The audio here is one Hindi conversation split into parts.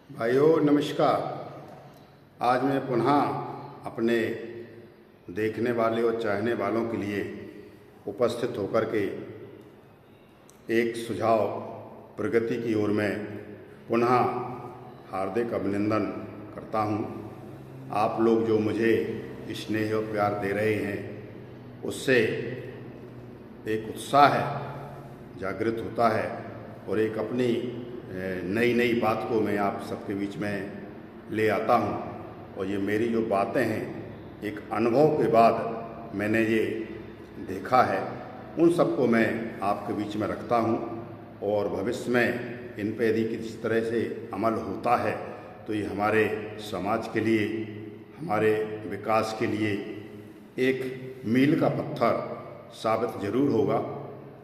भाइयों नमस्कार। आज मैं पुनः अपने देखने वाले और चाहने वालों के लिए उपस्थित होकर के एक सुझाव प्रगति की ओर मैं पुनः हार्दिक अभिनंदन करता हूं। आप लोग जो मुझे स्नेह और प्यार दे रहे हैं उससे एक उत्साह जागृत होता है और एक अपनी नई नई बात को मैं आप सबके बीच में ले आता हूं। और ये मेरी जो बातें हैं एक अनुभव के बाद मैंने ये देखा है, उन सबको मैं आपके बीच में रखता हूं। और भविष्य में इन पे यदि किस तरह से अमल होता है तो ये हमारे समाज के लिए, हमारे विकास के लिए एक मील का पत्थर साबित जरूर होगा,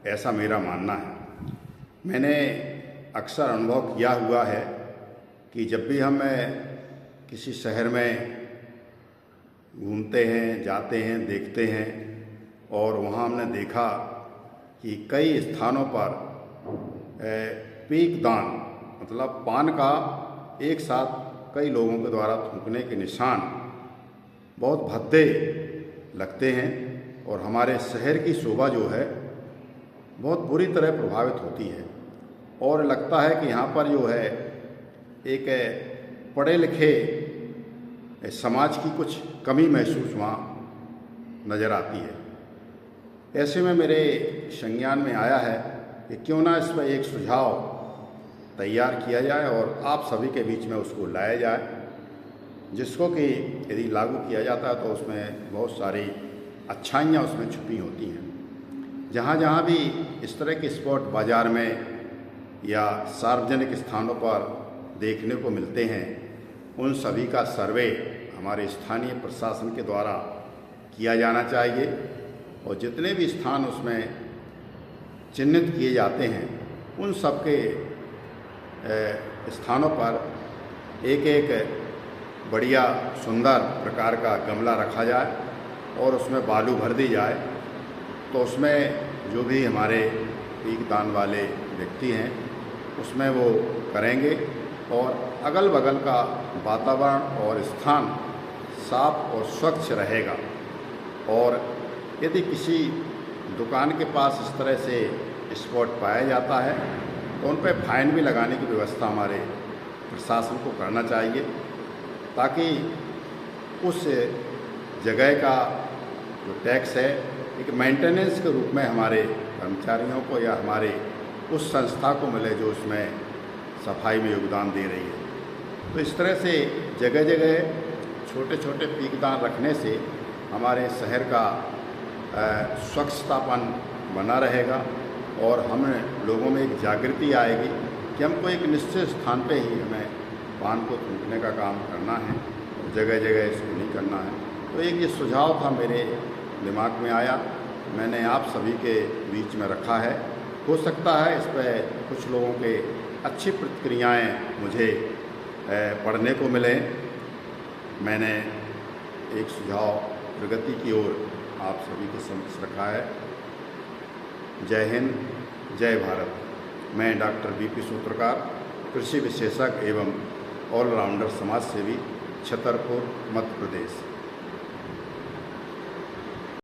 ऐसा मेरा मानना है। मैंने अक्सर अनुभव किया हुआ है कि जब भी हम किसी शहर में घूमते हैं, जाते हैं, देखते हैं और वहाँ हमने देखा कि कई स्थानों पर पीक दान मतलब पान का एक साथ कई लोगों के द्वारा थूकने के निशान बहुत भद्दे लगते हैं और हमारे शहर की शोभा जो है बहुत बुरी तरह प्रभावित होती है। और लगता है कि यहाँ पर जो है एक पढ़े लिखे समाज की कुछ कमी महसूस वहाँ नज़र आती है। ऐसे में मेरे संज्ञान में आया है कि क्यों ना इस पर एक सुझाव तैयार किया जाए और आप सभी के बीच में उसको लाया जाए, जिसको कि यदि लागू किया जाता है तो उसमें बहुत सारी अच्छाइयाँ उसमें छुपी होती हैं। जहाँ जहाँ भी इस तरह के स्पॉट बाज़ार में या सार्वजनिक स्थानों पर देखने को मिलते हैं, उन सभी का सर्वे हमारे स्थानीय प्रशासन के द्वारा किया जाना चाहिए। और जितने भी स्थान उसमें चिन्हित किए जाते हैं उन सब के स्थानों पर एक एक बढ़िया सुंदर प्रकार का गमला रखा जाए और उसमें बालू भर दी जाए। तो उसमें जो भी हमारे पीक दान वाले व्यक्ति हैं उसमें वो करेंगे और अगल बगल का वातावरण और स्थान साफ और स्वच्छ रहेगा। और यदि किसी दुकान के पास इस तरह से स्पॉट पाया जाता है तो उन पर फाइन भी लगाने की व्यवस्था हमारे प्रशासन को करना चाहिए, ताकि उस जगह का जो टैक्स है एक मेंटेनेंस के रूप में हमारे कर्मचारियों को या हमारे उस संस्था को मिले जो उसमें सफाई में योगदान दे रही है। तो इस तरह से जगह जगह छोटे छोटे पीकदान रखने से हमारे शहर का स्वच्छतापन बना रहेगा और हम लोगों में एक जागृति आएगी कि हमको एक निश्चित स्थान पे ही हमें पान को थूकने का काम करना है और जगह जगह इसको नहीं करना है। तो एक ये सुझाव था मेरे दिमाग में आया, मैंने आप सभी के बीच में रखा है। हो सकता है इस पर कुछ लोगों के अच्छी प्रतिक्रियाएं मुझे पढ़ने को मिलें। मैंने एक सुझाव प्रगति की ओर आप सभी के समक्ष रखा है। जय हिंद, जय भारत। मैं डॉक्टर बीपी सूत्रकार, कृषि विशेषज्ञ एवं ऑलराउंडर समाज सेवी, छतरपुर, मध्य प्रदेश।